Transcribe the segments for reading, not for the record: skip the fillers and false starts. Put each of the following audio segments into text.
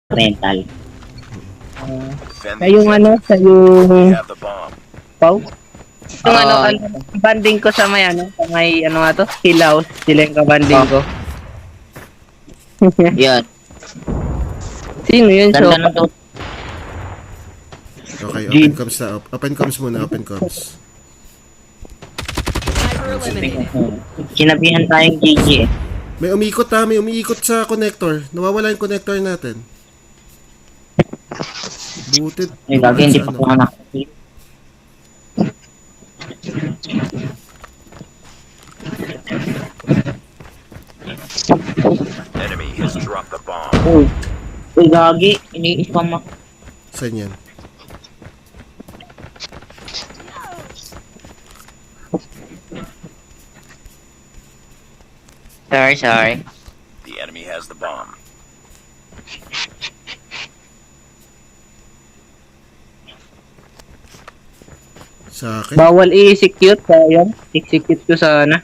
rental. Defend Sa the yung ano, objective. sa yung We have the bomb. Pau. Yung Ah. banding ko sa may sa may nga to, Hill House, sila yung kabanding ko. Yan. Sino yun, Ganda so? na to. Okay, G. open comms na. Open comms muna, open comms. Sniper eliminated. Sinabihan tayong GG eh. May umiikot may umiikot sa connector. Nawawala yung connector natin. Butit. Ay, gagi, hindi pa Ano? ko nga nakakita. Enemy has dropped the bomb. Uy, gagi, ini-spam ako. Saan yan? Sorry. The enemy has the bomb. Sa akin? Bawal i-execute, sayang. Execute ko sana.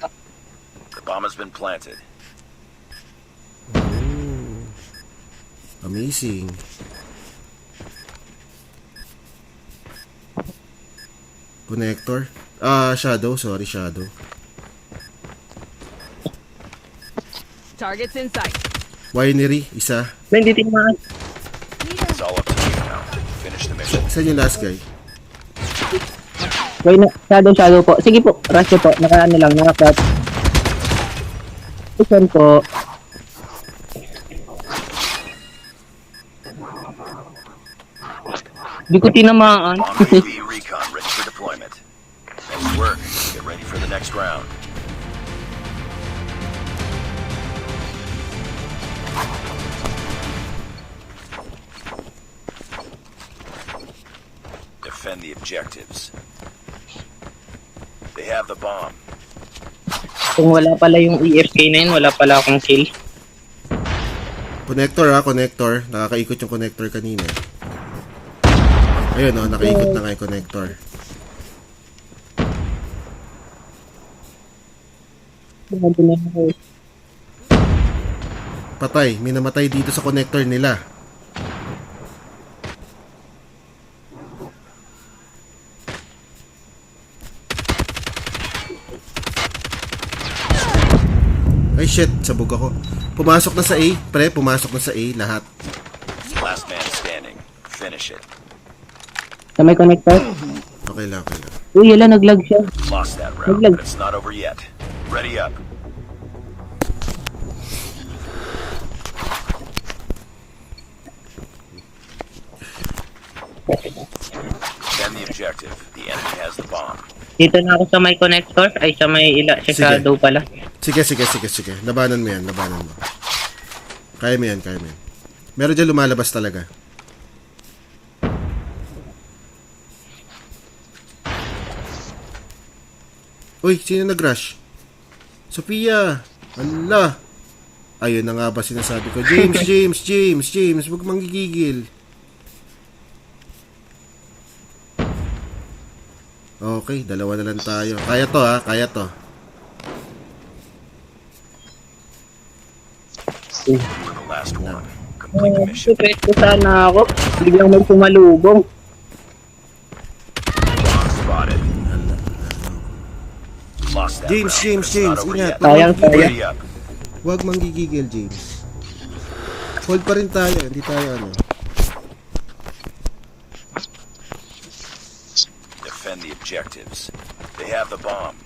The bomb has been planted. Oh. Amazing. Connector? Shadow. Sorry, Shadow. Targets in sight. Winery, isa. Hindi timaan. It's all up to you now. Finish the mission. Saan yung last guy? Wait na, shadow po. Sige po, rush nyo po. Naka-ano lang, naka-cut. Isan po. Di ko tinamaan. Bomb UAV recon ready for deployment. Nice work. Get ready for the next round. Defend the objectives. They have the bomb. Kung wala pala yung EFK na yun, wala pala akong kill. Connector connector. Nakakaikot yung connector kanina. Ayun nakaikot na nga yung connector. Patay, may namatay dito sa connector nila. Ay shit, sabog ako. Pumasok na sa A, pre, pumasok na sa A lahat. Last man standing. Finish it. Sa may connector. Okay lang. Uy, yala, naglag siya. Lost that round, Naglag. but it's not over yet. Ready up. Defend the objective. The enemy has the bomb. Dito na ako sa may connector. Ay, sa may sa Sige. shadow pala. Sige. Labanan mo yan. Kaya mo yan. Meron dyan lumalabas talaga. Uy, sino nag-rush? Sophia! Allah! Ayun na nga ba sinasabi ko. James! Huwag manggigigil. Okay, dalawa na lang tayo. Kaya to. We're the last one. Complete the mission. Stress ko sana ako. Biglang may sumalubong. Bomb spotted. Lost that James, round, but it's not over ingat. yet. Sayang. Ready up. Huwag manggigigil, James. Hold pa rin tayo. Hindi tayo Defend the objectives. They have the bomb.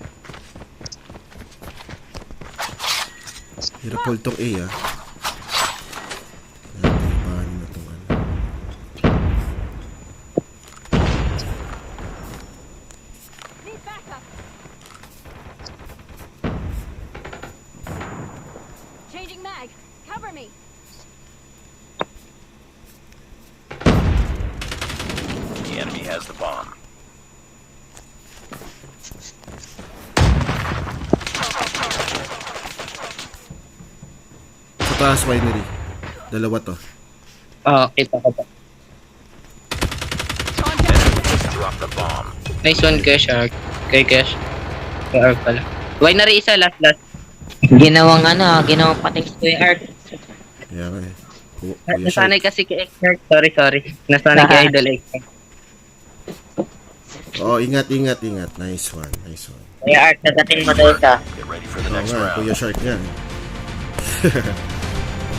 Hirap hold tong A, Paano na tong Need backup. Changing mag. Cover me. The enemy has the bomb. Sa taas, winery. Dalawa to. Kita ko pa. Enemy has dropped the bomb. Nice one, Kesh. Kay Kesh. Kay Ark pala. Why na rin isa, last. Ginawang pating ko yung art. Kaya nga Kuya Shark. Nasanay kasi kay Expert. Sorry. Nasanay kay Idol Expert. Oo, ingat. Nice one. Kaya Art, natatin mo tayo sa. Get ready for the Oo next nga, Kuya round. Shark yan.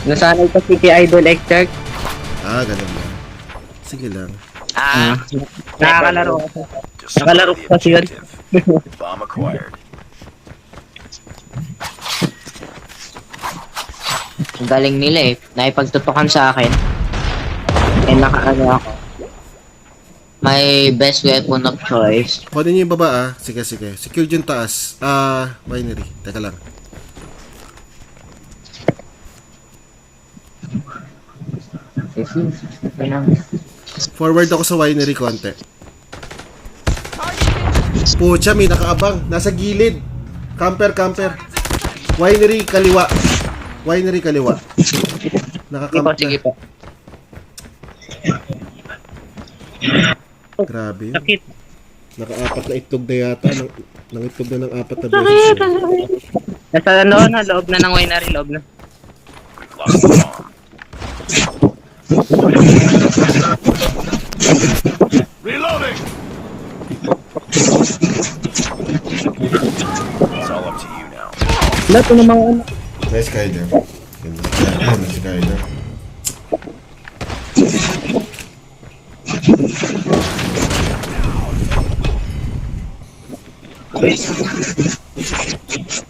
Nasanay kasi kay Idol Expert. Ganun lang. Sige lang. Nakakalaro ako. Destroy Nakalaro the ko kasi yun. objective. Bomb acquired. Ang galing nila eh. Naipagtutukan sa akin. Eh, nakaano ako. My best weapon of choice. Kunin niyo yung baba Sige. Secure yung taas. Winery. Teka lang. Forward ako sa winery konti. Pucha, may nakaabang. Nasa gilid. Camper. Winery kaliwa. Nakakamp Sige na. po. Grabe yun. Sakit. Naka-apat na itlog na yata. Nang itlog na ng 4 na beses. Nasa loob na ng winery, loob na. We've lost the bomb. Reloading! It's all up to you now. Lahat ng mga ano. Nice Skyler. Ganda si Skyler.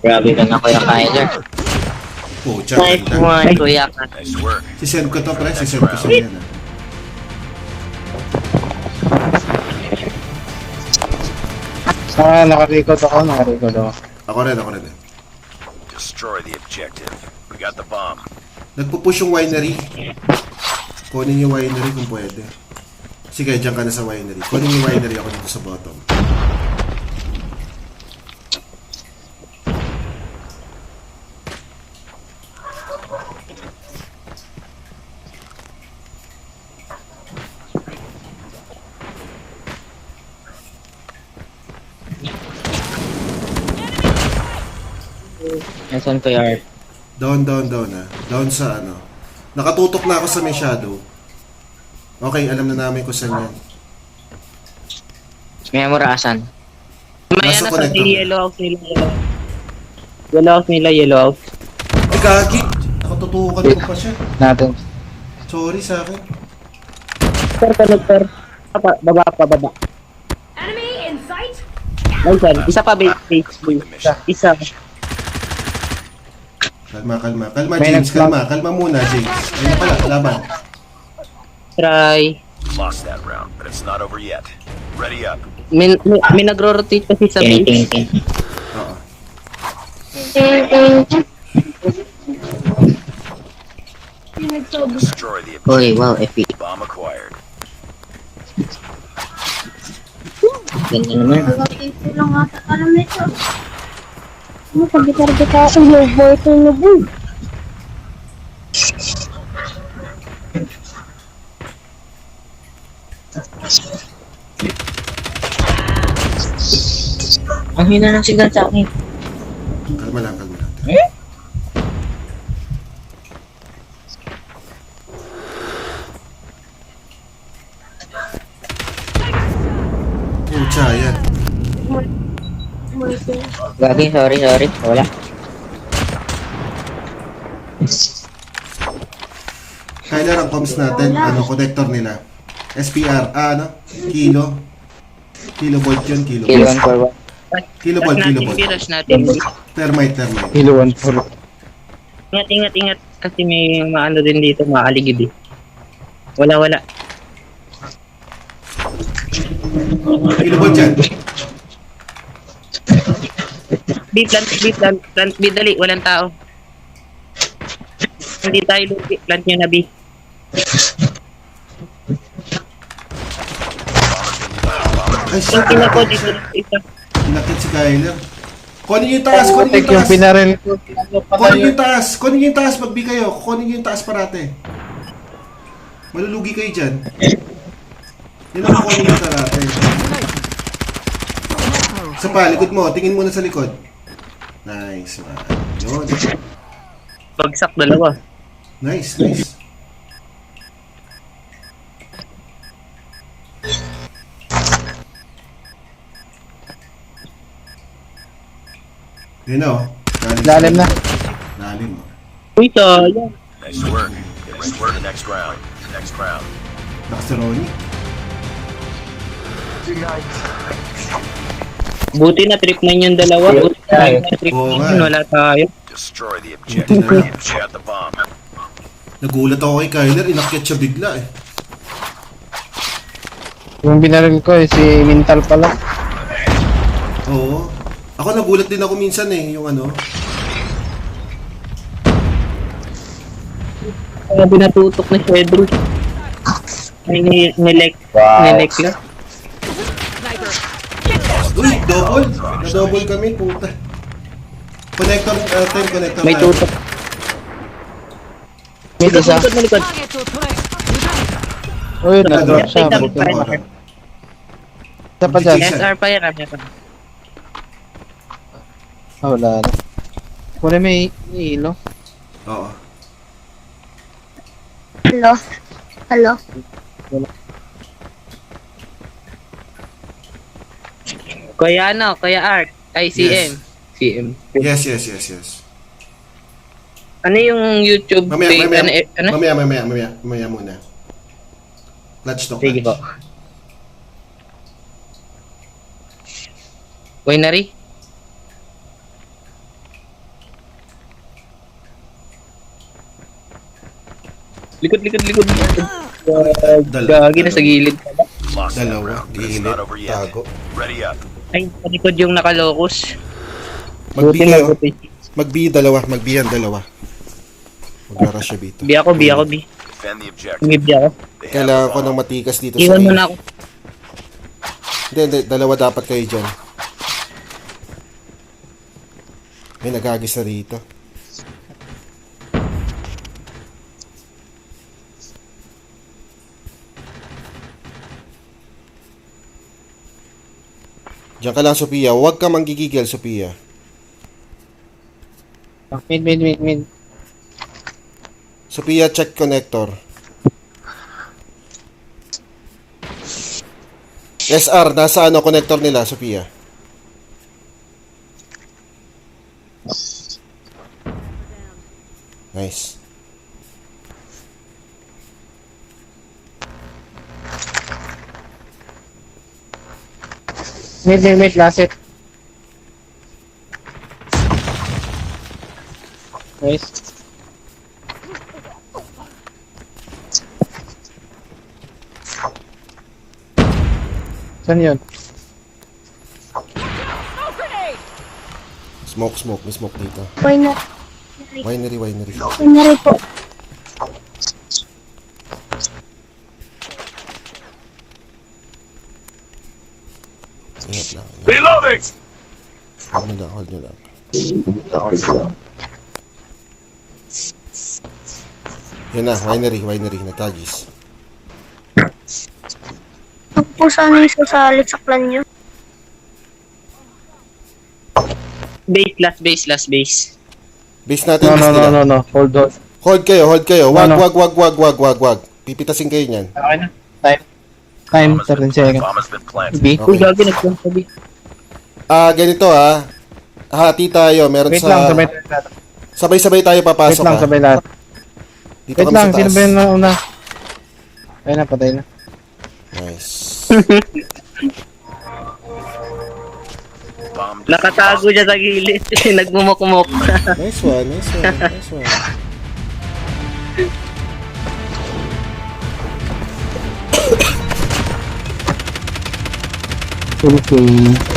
Grabe ka na, Kuya Kyler. Pucha, Nice ganda. one, Kuya Kyler. Nice work. Sisend ko to, pre. Sisend ko sa yan. Nakarecord ako. Ako rin. Destroy the objective. We got the bomb. Nagpo-push yung winery. Kunin yung winery kung pwede. Sige, dyan ka na sa winery. Kunin yung winery, ako dito sa bottom. Nasaan Kuya Art? Down Down sa ano. Nakatutok na ako sa may shadow. Okay, alam na namin kung saan yan. Memora asan? May Nasa ano sa connector. yellow house nila. Yellow house. Ay, gagi! Nakatutukan ko pa siya. Natin. Sorry sa akin. Connector. Baba. Enemy in sight. Nice. Isa pa base. Isa. Kalma, James. Kalma muna, James. Ayun pala, laban. Try. Lost that round, but it's not over yet. Ready up. May nagro-rotate kasi sa base. Ting. Oo. Destroy the objective. Uy, wow, epic. Bomb acquired. Ganda naman. Ito lang ata alam nito. Ano pagkikarte ka sa boy to na boy? Ang hina ng sigal sa akin. Kalma lang. Pucha, yan. Gagi, sorry. Wala. Kyler, ang comms natin, connector nila. SPR, Kilo. Kilovolt yun, Kill kilovolt. 1 for 1. Kilovolt. Rush natin. Thermite. Kilo 1 for. Ingat. Kasi may maano din dito, maaligid eh. Wala. Kilovolt yan. Plant B, dali, walang tao. Hindi tayo lugi, plant nyo na B. Ay, shit. Yung pinako dito, isa. Pinakit si Kyler. Kunin yung taas. Yung pinarel ko. Kunin yung taas. Pag-B kayo. Kunin yung taas parate. Malulugi kayo dyan. Yun ang kunin yung parate. Sa pa, likod mo. Tingin muna sa likod. Nice, man. Yun. Bagsak dalawa. Nice. Yun na, oh. Lalim na. Lalim. Uy, sayang. Nice work. Get ready for the next round. Next round. Lakas si Ronnie. Buti na trip 9 yung dalawa. Buti na trip Oo 9 nga. yun. Wala tayo. Destroy the objective. You got the bomb. Nagulat ako kay Kyler, inakyat siya bigla eh. Yung binaril ko eh, si Mintal pala. Oo. Ako nagulat din ako minsan eh, yung ano. Kaya binatutok na Shedro. Ay, nilek lang. Uy, double! Na-double kami, puta. Connector, time connector May tayo. tutok. May isa. Likod na likod. Uy, nag-drop siya. Ay, Buti. ay, Isa pa dyan. SR pa yan. Meron. Ah, wala na. Wala may ilo. Oo. Hello? Hello? Kuya ano? Kuya Art. Ay, CM. CM. Yes. Ano yung YouTube page? Ano? Mamaya muna. Clutch to Sige po. clutch. Winery? Likod. Gagi na sa gilid. Lost that Dalawa, round, but it's gilid, not over yet. tago. Ready up. Ay, sa likod yung nakalokus. Mag-B Buti na kayo. buti. Mag-B dalawa, mag-B yan dalawa. Mag-rush siya dito. B ako. Defend the objective. B ako. They have Kailangan the ko ng bomb. matikas dito Iwan sa mo A. na ako. Hindi, dalawa dapat kayo dyan. May nagagis na dito. Diyan ka lang, Sophia. Huwag ka manggigigil, Sophia. Mid. Sophia, check connector. SR, nasa ano connector nila, Sophia? Nice. Mid, last hit. Nice. Saan yun? Smoke grenade! Smoke. May smoke dito. Winery. Winery. Winery po. Ingat lang. Reloading! Hold nyo lang. Yan na, winery. Nagtagis. Huwag po sana yung sasalit sa clan nyo. Last base. Base natin, base nila. No. Hold on. Hold kayo. Wag. No. Pipitasin kayo niyan. Okay na. Time, 13 seconds. Bomb has been planted. B. Uy, gagi nagsasabi. Ganito hati tayo. Meron Wait sa... lang, sabay tayo. Sabay-sabay tayo Wait papasok lang, sabay lahat. Dito Wait kami lang, sa sino taas. ba yung nauna? Patay na. Nice. Bomb Nakatago siya sa gilid. Nagmumok-mok. Nice one. Okay.